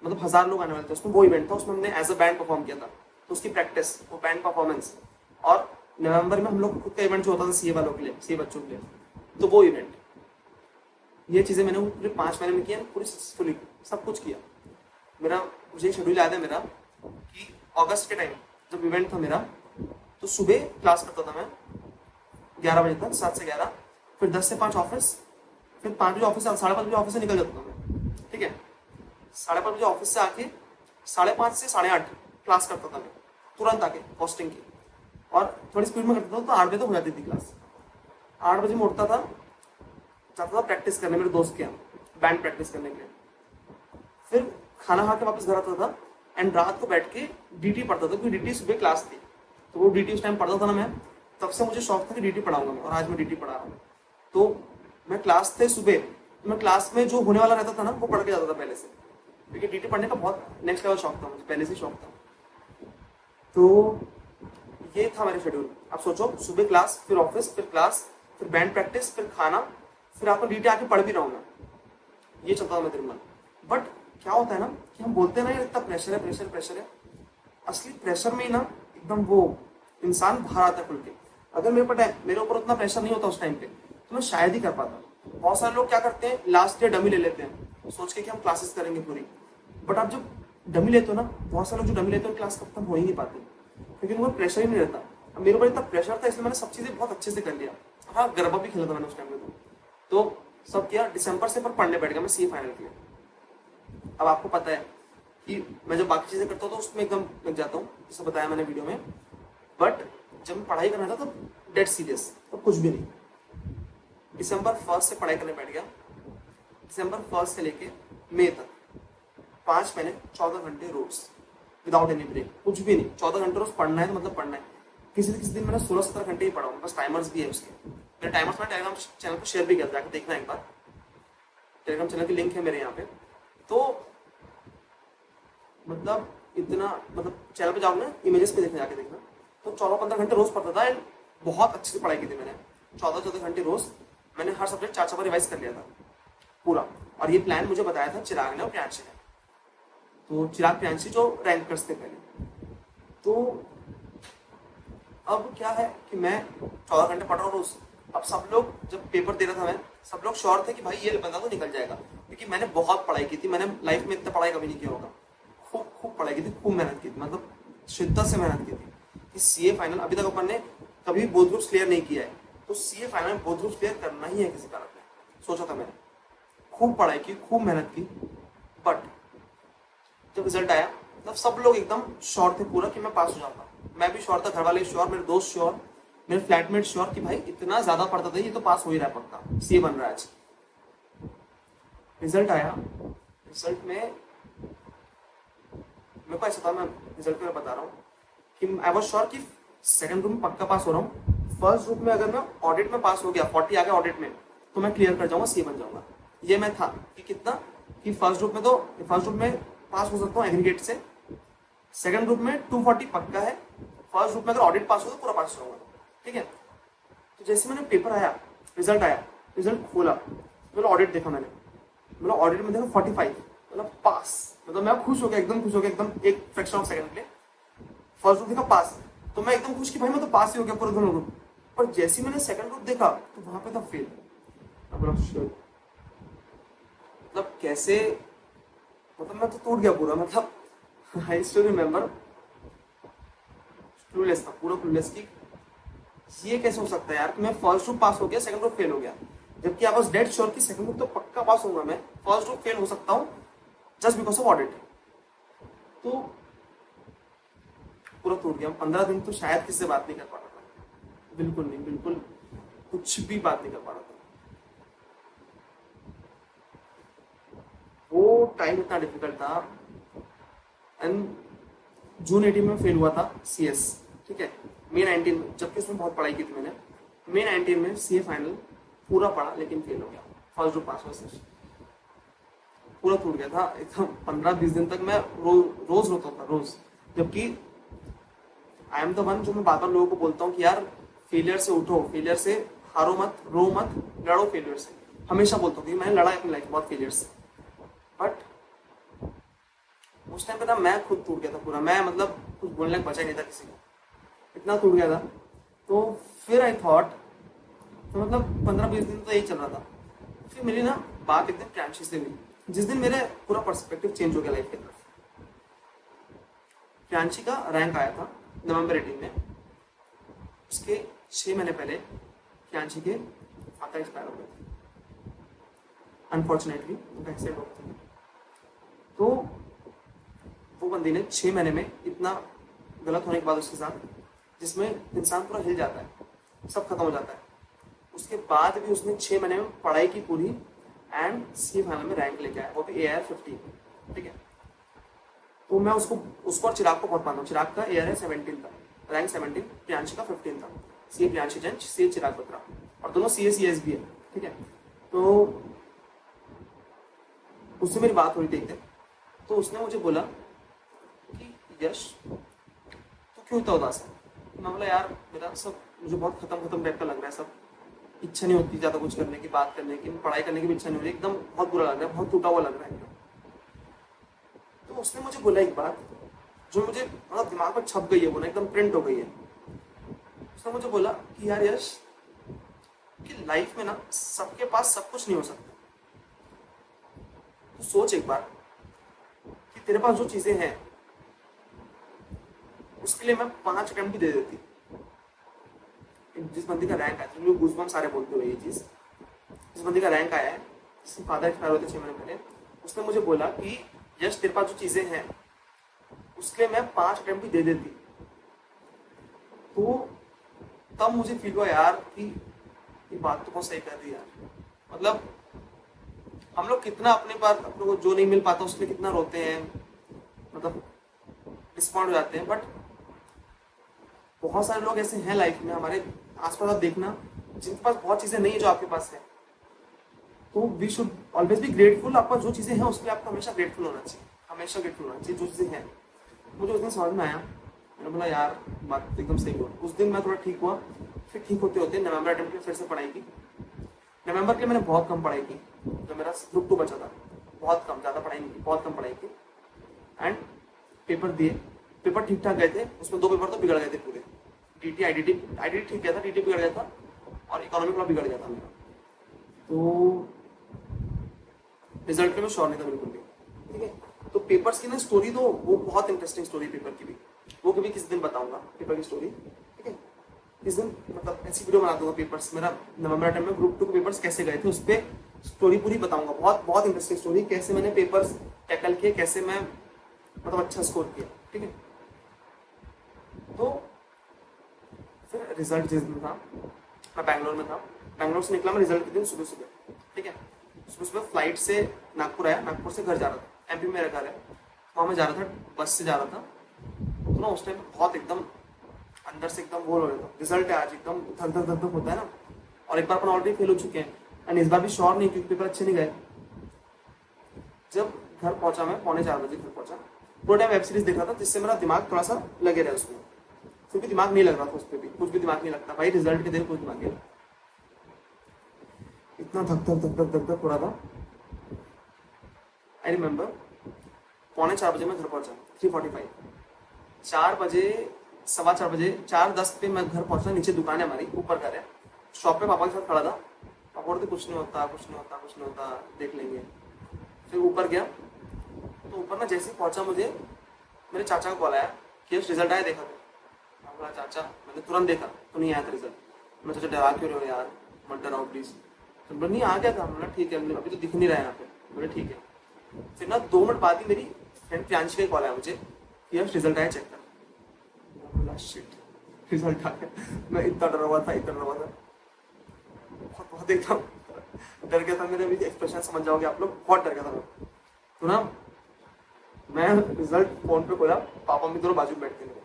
मतलब 1000 लोग आने वाले थे उसमें, वो इवेंट था, उसमें हमने एज अ बैंड परफॉर्म किया था, तो उसकी प्रैक्टिस, वो बैंड परफॉर्मेंस। और नवंबर में हम लोग खुद का इवेंट जो होता था सीए वालों के लिए, सीए बच्चों के लिए, तो वो इवेंट, ये चीजें मैंने पूरे 5 महीने में किया, पूरी सक्सेसफुली सब कुछ किया। मेरा, मुझे शेड्यूल याद है मेरा कि अगस्त के टाइम जब इवेंट था मेरा, तो सुबह क्लास करता था मैं 11 बजे तक, 7 से 11, फिर 10 से 5 ऑफिस, फिर 5 बजे ऑफिस, 5:30 बजे ऑफिस से निकल जाता था मैं, ठीक है। 5:30 बजे ऑफिस से आके 5:30 से 8:30 क्लास करता था मैं, तुरंत आके कॉस्टिंग की, और थोड़ी स्पीड में करता था, तो 8 बजे तक हो जाती थी क्लास। 8 बजे में उठता था, जाता था प्रैक्टिस करने मेरे दोस्त के यहाँ, बैंड प्रैक्टिस करने के लिए, फिर खाना खा के वापस घर आता था, एंड रात को बैठ के डीटी पढ़ता था, क्योंकि डीटी सुबह क्लास थी, तो वो डीटी उस टाइम पढ़ता था ना मैं, तब से मुझे शौक था कि डीटी पढ़ाऊंगा मैं, और आज मैं डीटी पढ़ा रहा हूँ। तो मैं क्लास थे सुबह, तो मैं क्लास में जो होने वाला रहता था ना, वो पढ़ के जाता था पहले से, क्योंकि डीटी पढ़ने का बहुत नेक्स्ट लेवल शौक था मुझे, पहले से शौक था। तो ये था मेरा शेड्यूल। अब सोचो, सुबह क्लास, फिर ऑफिस, फिर क्लास, फिर बैंड प्रैक्टिस, फिर खाना, फिर आपको डीटी आके पढ़ भी रहा हूँ मैं, ये चलता था मेरे मन। बट क्या होता है ना कि हम बोलते हैं ना यार इतना प्रेशर है, प्रेशर प्रेशर है, असली प्रेशर में ही ना एकदम वो इंसान बाहर आता है खुल के। अगर मेरे ऊपर उतना प्रेशर नहीं होता उस टाइम पे, तो मैं शायद ही कर पाता। बहुत सारे लोग क्या करते हैं, लास्ट ईयर डमी ले लेते हैं, सोच के कि हम क्लासेस करेंगे पूरी, बट आप जब डमी लेते हो ना, बहुत सारे लोग जो डमी लेते हो क्लास खत्म हो ही नहीं पाते, क्योंकि उनको प्रेशर ही नहीं रहता। अब मेरे ऊपर इतना प्रेशर था, इसलिए मैंने सब चीजें बहुत अच्छे से कर लिया। हाँ, गरबा भी खेला था मैंने उस टाइम में, तो सब किया। दिसंबर से पर पढ़ने बैठ गया मैं सीए फाइनल के लिए। अब आपको पता है कि मैं जब बाकी चीजें करता हूँ तो उसमें एकदम लग जाता हूँ, जैसे बताया मैंने वीडियो में, बट जब मैं पढ़ाई करना था तो डेड सीरियस, तो कुछ भी नहीं। दिसंबर 1 से पढ़ाई करने बैठ गया, दिसंबर 1 से लेके मई तक 5 महीने 14 घंटे रोज, विदाउट एनी ब्रेक, कुछ भी नहीं। 14 घंटे रोज पढ़ना है तो मतलब पढ़ना है। किसी दिन मैंने 16-17 घंटे ही पढ़ा हूँ, बस टाइमर्स भी है उसके। मेरे टाइमर्स मैंने टेलीग्राम चैनल पर शेयर भी किया, जाकर देखना एक बार, टेलीग्राम चैनल की लिंक है मेरे यहाँ पे। तो मतलब इतना मतलब चैनल पे जाओगे ना, इमेजेस पे देखने जाके देखना, तो 14-15 घंटे रोज पढ़ता था एंड बहुत अच्छे से पढ़ाई की थी मैंने। 14-14 घंटे रोज मैंने हर सब्जेक्ट 4-4 बार रिवाइज कर लिया था पूरा। और ये प्लान मुझे बताया था चिराग ने और प्रियांशी ने। तो चिराग प्रियांशी जो रैंकर्स थे पहले। तो अब क्या है कि मैं 14 घंटे पढ़ रहा हूँ रोज। अब सब लोग, जब पेपर दे रहा था मैं, सब लोग श्योर थे कि भाई ये बंदा तो निकल जाएगा, क्योंकि मैंने बहुत पढ़ाई की थी। मैंने लाइफ में इतना पढ़ाई कभी नहीं किया होगा। खूब खूब पढ़ाई की थी, खूब मेहनत की थी, मतलब शिद्दत से मेहनत की थी कि सीए फाइनल, अभी तक अपन ने कभी बोथ ग्रुप्स क्लियर नहीं किया है, तो सीए फाइनल में बोथ ग्रुप्स क्लियर करना ही है किसी कारण में। सोचा था मैंने, खूब पढ़ाई की, खूब मेहनत की। बट जब रिजल्ट आया तब सब लोग एकदम श्योर थे पूरा कि मैं पास हो जाऊंगा। मैं भी श्योर था, घर वाले श्योर, मेरे दोस्त श्योर, मेरे फ्लैटमेट श्योर कि भाई इतना ज्यादा पढ़ता था, ये तो पास हो ही रहा है पक्का, सीए बन रहा है आज। रिजल्ट आया, रिजल्ट में मेरे को ऐसा था, मैं रिजल्ट में बता रहा हूँ कि आई वॉज श्योर कि सेकंड ग्रुप में पक्का पास हो रहा हूँ। फर्स्ट ग्रुप में अगर मैं ऑडिट में पास हो गया, 40 आ गया ऑडिट में, तो मैं क्लियर कर जाऊंगा, सीए बन जाऊंगा। ये मैं था कि कितना, कि फर्स्ट ग्रुप में पास हो सकता हूँ एग्रीगेट से, सेकंड ग्रुप में 240 पक्का है, फर्स्ट ग्रुप में अगर ऑडिट पास हो तो पूरा पास होगा। ठीक है। तो जैसे मैंने पेपर आया, रिजल्ट आया, रिजल्ट खोला, मतलब ऑडिट देखा मैंने, मतलब ऑडिट में देखा 45, मतलब पास। मतलब मैं खुश हो गया, एकदम खुश हो गया, एकदम एक फ्रैक्शन ऑफ सेकंड के लिए। फर्स्ट ग्रुप देखा पास, तो मैं एकदम खुश कि भाई मैं तो पास ही हो गया पूरा दोनों ग्रुप। पर जैसे मैंने सेकंड ग्रुप देखा तो वहां पे था फेल। मतलब कैसे, मतलब मैं तो टूट गया पूरा, मतलब आई स्टिल रिमेम्बर, क्लूलेस था, पूरा क्लूलेस की ये कैसे हो सकता है यार कि मैं फर्स्ट ग्रुप पास हो गया, सेकंड ग्रुप फेल हो गया, जबकि आई वाज डेड श्योर कि सेकंड ग्रुप तो पक्का पास होऊंगा मैं, फर्स्ट ग्रुप फेल हो सकता हूँ जस्ट बिकॉज ऑफ ऑडिट। तो पूरा टूट गया। 15 दिन तो शायद किसी से बात नहीं कर पा रहा था, बिल्कुल नहीं, बिल्कुल कुछ भी बात नहीं कर पा रहा था। वो टाइम इतना डिफिकल्ट था। एंड जून 18 में फेल हुआ था सीएस, ठीक है, मई 19 में, जबकि उसमें बहुत पढ़ाई की थी मैंने। मई 19 में सीए फाइनल पूरा पढ़ा लेकिन फेल हो गया, फर्स्ट ग्रुप पास हुआ सिर्फ, पूरा टूट गया था एकदम। 15-20 दिन तक मैं रोज रोता था, रोज। जबकि आई एम द वन जो मैं बार बार लोगों को बोलता हूँ कि यार फेलियर से उठो, फेलियर से हारो मत, रो मत, लड़ो फेलियर से। हमेशा बोलता हूँ, मैंने लड़ा अपनी लाइफ बहुत फेलियर से। बट उस टाइम पे ना मैं खुद टूट गया था पूरा, मैं मतलब कुछ बोलने का बचा ही नहीं था किसी को, इतना टूट गया था। तो फिर आई थॉट, तो मतलब 15-20 दिन तो यही चल रहा था। फिर मेरी ना बात एकदम प्रियांशी से हुई, जिस दिन मेरे पूरा पर्सपेक्टिव चेंज हो गया लाइफ की तरफ। प्रियांशी का रैंक आया था नवंबर 18 में, उसके 6 महीने पहले प्रियांशी के फादर एक्सपायर हो गए थे, अनफॉर्चुनेटली उनका एक्सीडेंट हो गया। तो वो बंदी ने 6 महीने में इतना गलत होने के बाद उसके साथ, जिसमें इंसान पूरा हिल जाता है, सब खत्म हो जाता है, उसके बाद भी उसने 6 महीने में पढ़ाई की पूरी एंड सी फाइनल में रैंक लेके आया, वो भी AR 15, ठीक है। तो मैं उसको और चिराग को बहुत मानता हूँ। चिराग का AR 17 था, रैंक 17, प्रियांशी का 15 था। सी प्रियांशी जैन, सी चिराग बत्रा, और दोनों CS भी है, ठीक है। तो उससे मेरी बात हुई थी एक दिन, तो उसने मुझे बोला कि यश तो क्यों इतना उदास है। मैं बोला यार मेरा सब, मुझे बहुत खत्म टाइप का लग रहा है, सब इच्छा नहीं होती ज़्यादा कुछ करने की, बात करने की, पढ़ाई करने की भी इच्छा नहीं हो रही, एकदम बहुत बुरा लग रहा है, बहुत टूटा हुआ लग रहा है एकदम। तो उसने मुझे बोला एक बात जो मुझे मतलब दिमाग में छप गई है, वो ना एकदम प्रिंट हो गई है। उसने मुझे बोला कि यार यश, कि लाइफ में ना सबके पास सब कुछ नहीं हो सकता। तो सोच एक बार कि तेरे पास जो चीजें हैं उसके लिए मैं 5 अटेम्प्ट भी दे देती। जिस बंदी का रैंक आया था, गूज़बम्स सारे बोलते हुए ये चीज, जिस बंदी का रैंक आया है, जिसके फादर एक्सपायर होते 6 महीने पहले, उसने मुझे बोला कि यश तेरे पास जो चीजें हैं उसके लिए मैं 5 अटेम्प्ट भी दे देती। तो तब मुझे फील हुआ यार कि ये बात तो बहुत सही कर रही है यार। मतलब हम लोग कितना अपने पास, अपने को जो नहीं मिल पाता उसमें कितना रोते हैं, मतलब डिसअपॉइंट हो जाते हैं। बट बहुत सारे लोग ऐसे हैं लाइफ में, हमारे आसपास आप देखना, जिनके पास बहुत चीजें नहीं है जो आपके पास है। तो we should always be grateful. आपका जो चीजें हैं उसके लिए आपको हमेशा ग्रेटफुल होना चाहिए, हमेशा ग्रेटफुल होना चाहिए जो चीजें हैं। मुझे उस दिन समझ में आया, मैंने बोला यार बात एकदम सही हुआ। उस दिन मैं थोड़ा ठीक हुआ, फिर ठीक होते होते नवंबर अटेम्प्ट की फिर से पढ़ाई की। नवंबर के लिए मैंने बहुत कम पढ़ाई की, जब मेरा ग्रुप 2 बचा था, बहुत कम, ज़्यादा पढ़ाई नहीं की, बहुत कम पढ़ाई की। एंड पेपर दिए, पेपर ठीक ठाक गए थे, उसमें 2 पेपर तो बिगड़ गए थे पूरे। टीटी आईडीटी ठीक गया था, टीटी बिगड़ गया था और इकोनॉमिक लॉ बिगड़ गया था मेरा। तो रिजल्ट पे मैं श्योर नहीं था बिल्कुल भी, ठीक है। तो पेपर्स की ना स्टोरी, तो वो बहुत इंटरेस्टिंग स्टोरी पेपर की भी, वो कभी किसी दिन बताऊंगा पेपर की स्टोरी, ठीक है। इस दिन मतलब ऐसी वीडियो बना दूंगा पेपर्स, मेरा नवंबर टाइम में ग्रुप 2 के पेपर्स कैसे गए थे, उस पर स्टोरी पूरी बताऊंगा। बहुत बहुत इंटरेस्टिंग स्टोरी, कैसे मैंने पेपर्स टैकल किए, कैसे मैं मतलब अच्छा स्कोर किया, ठीक है। तो फिर रिजल्ट जिस दिन था, मैं बैंगलोर में था, बैंगलोर से निकला मैं रिजल्ट के दिन सुबह सुबह, ठीक है। सुबह सुबह फ्लाइट से नागपुर आया, नागपुर से घर जा रहा था, एमपी में मेरा घर है, वहाँ मैं जा रहा था, बस से जा रहा था। तो ना उस टाइम बहुत एकदम अंदर से एकदम बोर हो रहा था, रिजल्ट है आज, एकदम धक धक धक धक होता है ना। और एक बार अपन ऑलरेडी फेल हो चुके हैं, एंड इस बार भी श्योर नहीं, क्योंकि पेपर अच्छे नहीं गए। जब घर पहुंचा मैं 3:45 घर पहुंचा, पूरा टाइम वेब सीरीज देख रहा था, जिससे मेरा दिमाग थोड़ा सा लगे रहा उसमें, क्योंकि दिमाग नहीं लग रहा था उस पर भी, कुछ भी दिमाग नहीं लगता भाई, रिजल्ट के दिन कुछ दिमाग नहीं, इतना धक धक धक धक धक धक हो रहा था। आई रिमेम्बर 3:45 मैं घर पहुंचा, 3:45, 4 बजे, 4:15, 4:10 पे मैं घर पहुंचा। नीचे दुकान है हमारी, ऊपर घर है, शॉप पे पापा के साथ खड़ा था। पापा बोलते कुछ नहीं होता, कुछ नहीं होता, कुछ नहीं होता, देख लेंगे। फिर ऊपर गया, तो ऊपर ना जैसे ही पहुंचा, मुझे मेरे चाचा का कॉल आया कि रिजल्ट आया, देखा तो। बोला चाचा, मैंने तुरंत देखा तो नहीं आया था रिजल्ट। मैं चाचा डरा क्यों रहे हो यार, मत डराओ प्लीज। तो बोला नहीं आ गया था। बोला ठीक है, अभी तो दिख नहीं रहा है यहाँ पे। बोले ठीक है। फिर ना 2 मिनट बाद ही मेरी फ्रेंड प्रियांशी का कॉल आया मुझे कि यार रिजल्ट आया, चेक कर। बोला शिट, रिजल्ट आ गया। मैं इतना डरा हुआ था, इतना डरा हुआ था, बहुत बहुत एकदम डर गया था। मेरे अभी एक्सप्रेशन समझ जाओगे आप लोग, बहुत डर गया था मैं। तो ना मैं रिजल्ट फोन पे खोला, पापा भी दोनों बाजू में बैठते मेरे।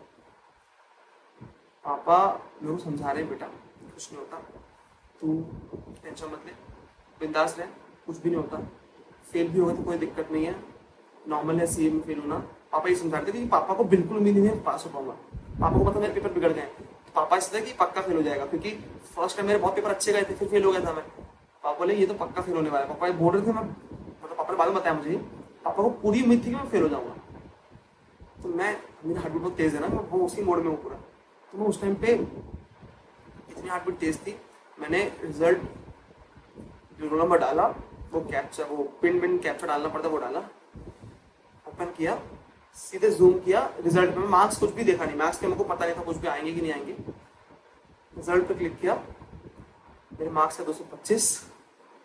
पापा मेरे को समझा रहे, बेटा कुछ नहीं होता, तू टेंशन मत ले, बिंदास रहे, कुछ भी नहीं होता, फेल भी होगा तो कोई दिक्कत नहीं है, नॉर्मल है सीए में फेल होना। पापा ये समझा रहे थे कि पापा को बिल्कुल उम्मीद नहीं है पास हो पाऊंगा। पापा को पता मेरे पेपर बिगड़ गए, तो पापा इसलिए कि पक्का फेल हो जाएगा, क्योंकि फर्स्ट टाइम मेरे बहुत पेपर अच्छे गए थे, फिर फेल हो गया था मैं। पापा बोले ये तो पक्का फेल होने वाला है। पापा ये बोल रहे थे, मैं मतलब पापा ने बाद में बताया मुझे, पापा को पूरी उम्मीद थी कि मैं फेल हो जाऊंगा। तो मैं, मेरा हार्ट बीट बहुत तेज है ना, मैं वो उसी मोड में हूँ पूरा। तो मैं उस टाइम पे इतनी हार्ट बीट तेज थी, मैंने रिजल्ट जो रोल नंबर डाला, वो कैप्चा, वो पिन कैप्चा डालना पड़ता, वो डाला, ओपन किया, सीधे जूम किया रिजल्ट में। मार्क्स कुछ भी देखा नहीं, मार्क्स के मेरे को पता नहीं था कुछ भी आएंगे कि नहीं आएंगे। रिजल्ट पे क्लिक किया, मेरे मार्क्स है 225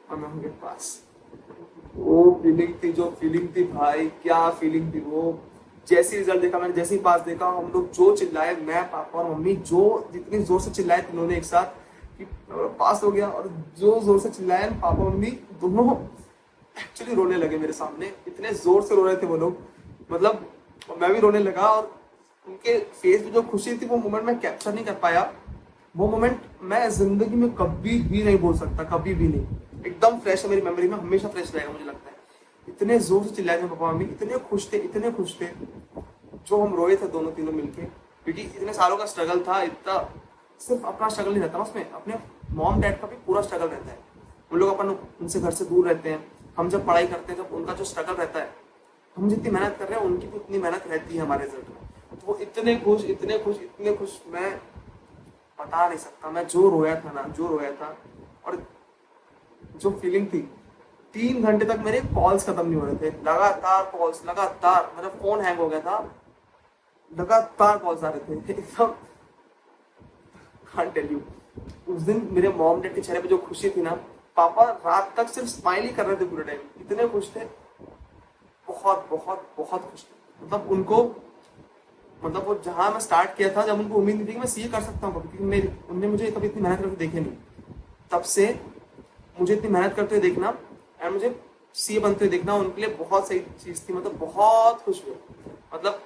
और मैं होंगे पास। वो फीलिंग थी, जो फीलिंग थी भाई, क्या फीलिंग थी वो। जैसे रिजल्ट देखा मैंने, जैसे ही पास देखा, हम लोग जो चिल्लाए, मैं पापा और मम्मी जो जितनी जोर से चिल्लाए तीनों ने एक साथ कि पास हो गया, और जो जोर से चिल्लाए पापा मम्मी दोनों एक्चुअली रोने लगे मेरे सामने, इतने जोर से रो रहे थे वो लोग, मतलब मैं भी रोने लगा। और उनके फेस पे जो खुशी थी, वो मोमेंट मैं कैप्चर नहीं कर पाया। वो मोमेंट मैं जिंदगी में कभी भी नहीं भूल सकता, कभी भी नहीं। एकदम फ्रेश है मेरी मेमोरी में, हमेशा फ्रेश रहेगा मुझे लगता है। इतने जोर से चिल्लाए थे पापा मम्मी, इतने खुश थे, इतने खुश थे, जो हम रोए थे दोनों तीनों मिलके, क्योंकि इतने सालों का स्ट्रगल था। इतना सिर्फ अपना स्ट्रगल नहीं रहता उसमें, अपने मॉम डैड का भी पूरा स्ट्रगल रहता है। उन लोग अपन उनसे घर से दूर रहते हैं, हम जब पढ़ाई करते हैं, जब उनका जो स्ट्रगल रहता है, हम जितनी मेहनत कर रहे हैं उनकी भी उतनी मेहनत रहती है हमारे रिजल्ट में। तो वो इतने खुश, इतने खुश, इतने खुश, मैं बता नहीं सकता। मैं जो रोया था ना, जो रोया था, और जो फीलिंग थी, 3 घंटे तक मेरे कॉल्स खत्म नहीं हो रहे थे, लगातार कॉल्स, लगातार। मेरा फोन हैंग हो गया था, लगातार कॉल्स आ रहे थे एकदम, कांट टेल यू। उस दिन मेरे मॉम डैड के चेहरे पे जो खुशी थी ना, पापा रात तक सिर्फ स्माइल ही कर रहे थे पूरे टाइम, इतने खुश थे, बहुत बहुत बहुत खुश थे। मतलब उनको, मतलब वो जहां मैं स्टार्ट किया था, जब उनको उम्मीद नहीं थी कि मैं सीए कर सकता हूँ, क्योंकि मेरी, उनने मुझे कभी इतनी मेहनत करके देखे नहीं, तब से मुझे इतनी मेहनत करते हुए देखना एंड मुझे सीए बनते हुए देखना उनके लिए बहुत सही चीज थी। मतलब बहुत खुश हुए, मतलब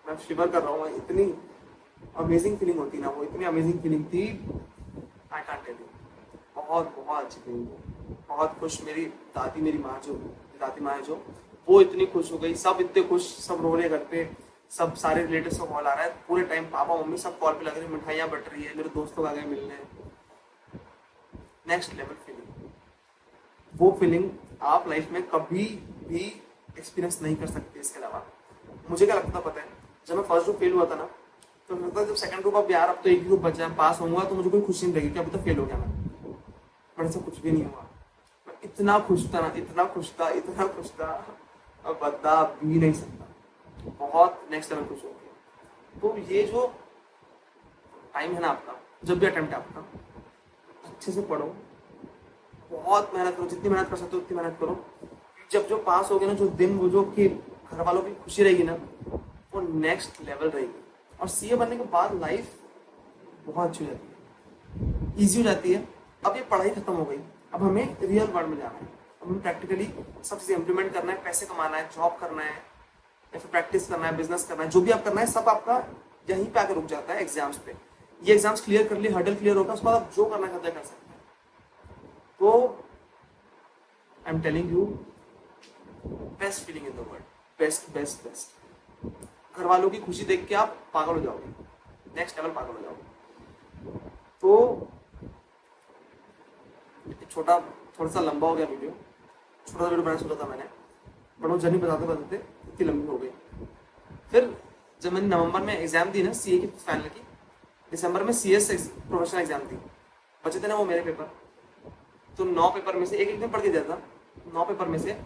मैं शिवर कर रहा हूँ, इतनी अमेजिंग फीलिंग होती ना, वो इतनी अमेजिंग फीलिंग थी, आई कांट टेल यू। बहुत बहुत अच्छी फीलिंग थी, बहुत खुश। मेरी दादी, मेरी माँ जो दादी माँ है जो, वो इतनी खुश हो गई, सब इतने खुश, सब रो रहे घर पे, सब सारे रिलेटिव्स का कॉल आ रहा है पूरे टाइम, पापा मम्मी सब कॉल पे लग रहे हैं, मिठाइयाँ बट रही है, मेरे दोस्तों आ गए मिलने। नेक्स्ट लेवल फीलिंग, वो फीलिंग आप लाइफ में कभी भी एक्सपीरियंस नहीं कर सकते इसके अलावा। मुझे क्या लगता पता है, जब मैं फर्स्ट ग्रुप फेल हुआ था ना, तो लगता है जब सेकंड ग्रुप, अब यार अब तो एक ही ग्रुप बचा है, पास होऊंगा तो मुझे कोई खुशी नहीं लगेगी कि अभी तो फेल हो गया मैं, पर ऐसा कुछ भी नहीं हुआ। मैं इतना खुश था ना, इतना खुश था, इतना खुश था, अब बता भी नहीं सकता, बहुत नेक्स्ट लेवल खुश हो गया। तो ये जो टाइम है ना आपका, जब भी अटेम्प्ट है आपका, अच्छे से पढ़ो, बहुत मेहनत करो, जितनी मेहनत कर सकते हो उतनी मेहनत करो। जब जो पास हो गए ना, जो दिन वो जो कि घर वालों की खुशी रहेगी ना, वो नेक्स्ट लेवल रहेगी। और सीए बनने के बाद लाइफ बहुत अच्छी हो जाती है, ईजी हो जाती है। अब ये पढ़ाई खत्म हो गई, अब हमें रियल वर्ल्ड में जाना है, अब हमें प्रैक्टिकली सब चीज़ें इम्प्लीमेंट करना है, पैसे कमाना है, जॉब करना है, या फिर प्रैक्टिस करना है, बिजनेस करना है, जो भी आप करना है सब आपका यहीं पे आकर रुक जाता है एग्जाम्स पे। ये एग्जाम्स क्लियर कर लिए, हर्डल क्लियर होगा, उसके बाद आप जो करना चाहते हैं कर सकते हैं। तो I am telling you, best feeling in the world, best best best. घर वालों की खुशी देख के आप पागल हो जाओगे, नेक्स्ट लेवल पागल हो जाओगे। तो छोटा, थोड़ा सा लंबा हो गया वीडियो, छोटा सा वीडियो बनाना सोचा था मैंने, बट वो जर्नी बताते बताते इतनी लंबी हो गई। फिर जब मैंने नवंबर में एग्जाम दी ना सीए की फाइनल की, दिसंबर में सीएस प्रोफेशनल एग्जाम दी, बचे थे ना वो मेरे पेपर, तो 9 पेपर में से एक दिन पढ़ के दिया था, 9 पेपर में से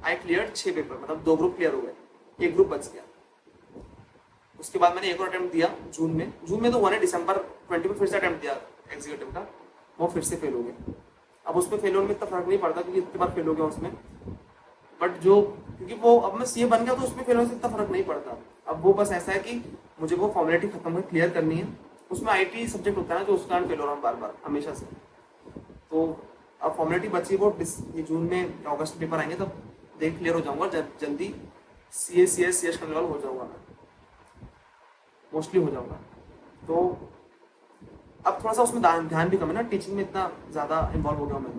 आई क्लियर 6 पेपर, मतलब 2 ग्रुप क्लियर हो गए, एक ग्रुप बच गया। उसके बाद मैंने एक और अटेम्प्ट दिया जून में तो हुआ नहीं, दिसंबर 20 में फिर से अटेम्प्ट दिया एग्जीक्यूटिव का, वो फिर से फेल हो गया। अब उसमें फेल होने में इतना फर्क नहीं पड़ता क्योंकि इतनी बार फेल हो गया उसमें, बट जो क्योंकि वो अब मैं सीए बन गया तो उसमें फेल होने से इतना फर्क नहीं पड़ता। अब वो बस ऐसा है कि मुझे वो फॉर्मेलिटी खत्म कर क्लियर करनी है, उसमें आईटी सब्जेक्ट होता है ना, जो उसका फेल हो रहा हूँ बार बार हमेशा से। तो अब फॉर्मेलिटी बची, वो ये जून में अगस्त पेपर आएंगे तब देख क्लियर हो जाऊंगा, जल्दी सीएस करने वाला हो जाऊंगा मैं, मोस्टली हो जाऊंगा। तो अब थोड़ा सा उसमें ध्यान भी कम है ना, टीचिंग में इतना ज़्यादा इन्वॉल्व हो गया मैं,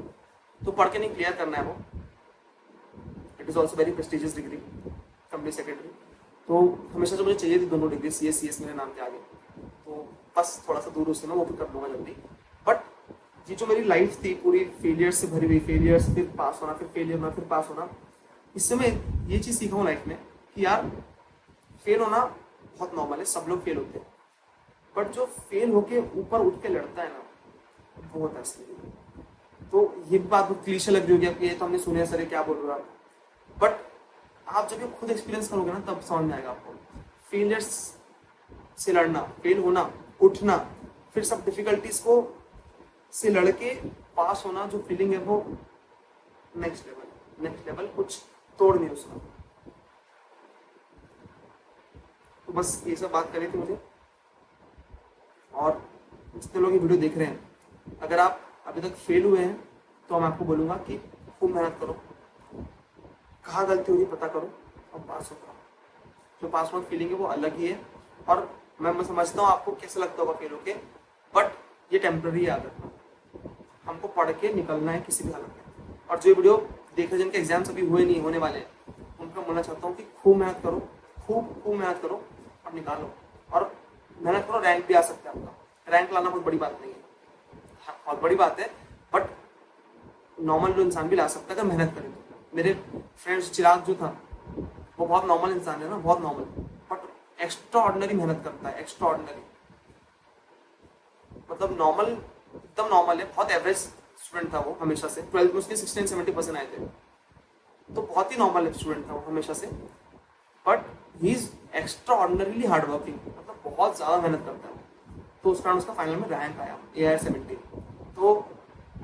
तो पढ़ के नहीं क्लियर करना है वो। It is also very prestigious degree, company secretary, तो हमेशा से मुझे चाहिए थी दोनों डिग्री, सीएस मेरे नाम के आगे, तो बस थोड़ा सा दूर उससे मैं वो भी कर लूँगा जल्दी। बट ये जो मेरी लाइफ थी पूरी फेलियर से भरी हुई, फेलियर से फिर पास होना, फिर फेलियर होना, फिर पास होना, इससे मैं ये चीज़ सीखा हूँ लाइफ में कि यार फेल होना बहुत नॉर्मल है, सब लोग फेल होते हैं, बट जो फेल होके ऊपर उठ के लड़ता है ना, वो होता है असली। तो ये बात बहुत क्लीशे लग रही होगी आपको, ये तो हमने सुने सर क्या बोल रहे हो आप, बट आप जब ये खुद एक्सपीरियंस करोगे ना तब समझ में आएगा आपको। फेलियर्स से लड़ना, फेल होना, उठना, फिर सब डिफिकल्टीज को से लड़के पास होना, जो फीलिंग है वो नेक्स्ट लेवल, कुछ तोड़ नहीं उसका। तो बस ये सब बात करी थी मुझे। और जितने लोग ये वीडियो देख रहे हैं, अगर आप अभी तक फेल हुए हैं तो मैं आपको बोलूँगा कि खूब मेहनत करो, कहाँ गलती हो रही पता करो और पास हो जाओ। जो पास आउट फीलिंग है वो अलग ही है, और मैं समझता हूँ आपको कैसा लगता होगा फेल होके, बट ये टेम्प्रेरी आदत है, हमको पढ़ के निकलना है किसी भी हालत में। और जो वीडियो देख रहे जिनके एग्जाम्स अभी हुए नहीं, होने वाले हैं, उनका बोलना चाहता हूँ कि खूब मेहनत करो, खूब मेहनत करो और निकालो, और मेहनत करो, रैंक भी आ सकता है आपका। रैंक लाना बहुत बड़ी बात नहीं है, हाँ बहुत बड़ी बात है, बट नॉर्मल जो इंसान भी ला सकता है अगर मेहनत करे तो। मेरे फ्रेंड्स चिराग जो था वो बहुत नॉर्मल इंसान है ना, बहुत नॉर्मल, बट एक्स्ट्रा ऑर्डिनरी मेहनत करता है, एक्स्ट्रा ऑर्डिनरी, मतलब नॉर्मल, एकदम नॉर्मल है, बहुत एवरेज स्टूडेंट था वो हमेशा से। 12th में उसके 16-70% आए थे, तो बहुत ही नॉर्मल स्टूडेंट था वो हमेशा से, but he is extra ordinarily hard working, मतलब बहुत ज़्यादा मेहनत करता है। तो उस कारण उसका फाइनल में रैंक आया AIR 70। तो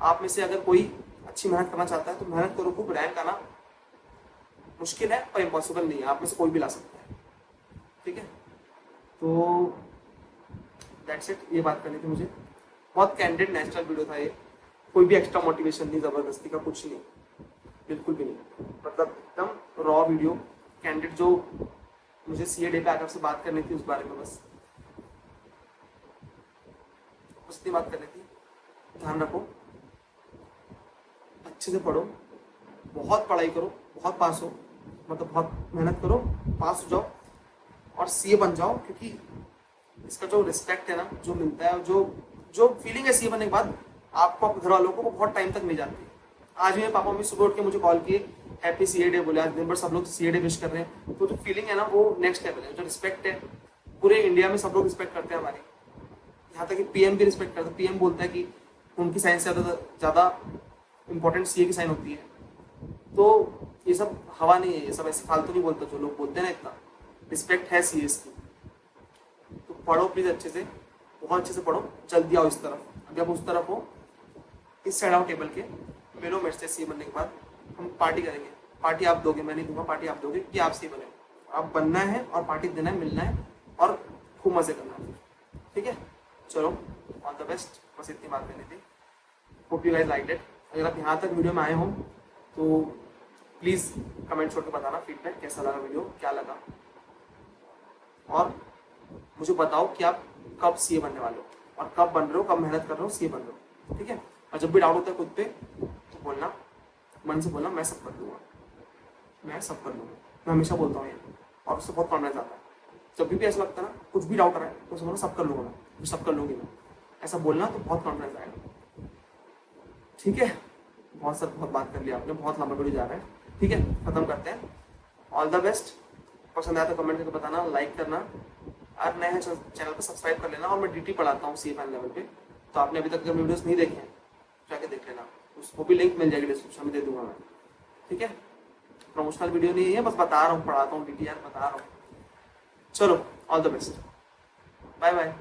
आप में से अगर कोई अच्छी मेहनत करना चाहता है तो मेहनत करो खूब, रैंक आना मुश्किल है पर इम्पॉसिबल नहीं है, आप में से कोई भी ला सकता है, ठीक है। तो दैट्स इट, ये बात करनी थी मुझे। बहुत कैंडिड नेचुरल वीडियो था ये, कोई भी एक्स्ट्रा मोटिवेशन नहीं, ज़बरदस्ती का कुछ नहीं, बिल्कुल भी नहीं, मतलब एकदम रॉ वीडियो, कैंडिड, जो मुझे सीए डे पे आकर से बात करनी थी उस बारे में, बस उतनी बात करनी थी। ध्यान रखो, अच्छे से पढ़ो, बहुत पढ़ाई करो, बहुत पास हो, मतलब बहुत मेहनत करो, पास हो जाओ और सीए बन जाओ। क्योंकि इसका जो रिस्पेक्ट है ना, जो मिलता है, जो जो फीलिंग है सीए बनने के बाद आपको, अपने घर वालों को, वो बहुत टाइम तक नहीं जाती। आज मेरे पापा मम्मी सुबह उठ के मुझे कॉल किए, हैप्पी सीए डे बोले, आज दिन भर सब लोग सीए डे विश कर रहे हैं। तो जो फीलिंग है ना, वो नेक्स्ट लेवल है। जो रिस्पेक्ट है, पूरे इंडिया में सब लोग रिस्पेक्ट करते हैं हमारी, यहाँ तक कि पीएम भी रिस्पेक्ट करता है। पीएम बोलता है कि उनकी साइन से ज़्यादा इंपॉर्टेंट सीए की साइन होती है। तो ये सब हवा नहीं है, ये सब ऐसे फालतू नहीं बोलता जो लोग बोलते हैं ना, इतना रिस्पेक्ट है सीए की। तो पढ़ो प्लीज अच्छे से, बहुत अच्छे से पढ़ो, जल्दी आओ इस तरफ। अभी आप उस तरफ हो, इस साइड आओ टेबल के, मिलो मेरे से सीए बनने के बाद, हम पार्टी करेंगे। पार्टी आप दोगे, मैं नहीं दूंगा, पार्टी आप दोगे कि आप सीए बने। आप बनना है और पार्टी देना है, मिलना है और खूब मजे करना है, ठीक है। चलो, ऑल द बेस्ट, बस इतनी बात करनी थी। Hope you guys liked it. अगर आप यहाँ तक वीडियो में आए हो तो प्लीज़ कमेंट छोड़ के बताना फीडबैक, कैसा लगा वीडियो, क्या लगा, और मुझे बताओ कि आप कब सीए बनने वाले हो और कब बन रहे हो, कब मेहनत कर रहे हो, सीए बन रहे हो, ठीक है। और जब भी डाउट होता है खुद पे तो बोलना, मन से बोलना, मैं सब कर दूंगा, मैं सब कर लूँगा। मैं हमेशा बोलता हूँ ये, और उससे बहुत कॉन्फिडेंस आता है। जब भी ऐसा लगता है ना, कुछ भी डाउट आ रहा है, तो समझो सब कर लूँगा, मैं सब कर लूँगी मैं, ऐसा बोलना तो बहुत कॉन्फिडेंस आएगा, ठीक है। बहुत बात कर लिया आपने, बहुत लंबा वीडियो जा रहा है, ठीक है। खत्म करते हैं। All the best. पसंद आया तो कमेंट करके बताना, लाइक करना, और नए हैं चैनल को सब्सक्राइब कर लेना। और मैं डीटी पढ़ाता हूँ सीए फाइनल लेवल पे, तो आपने अभी तक अगर वीडियोस नहीं देखे हैं जाके देख लेना, उसको भी लिंक मिल जाएगी डिस्क्रिप्शन में, दे दूंगा मैं, ठीक है। प्रमोशनल वीडियो नहीं है, बस बता रहा हूँ, पढ़ाता हूँ डीटी यार, बता रहा हूँ। चलो, all the best, bye bye.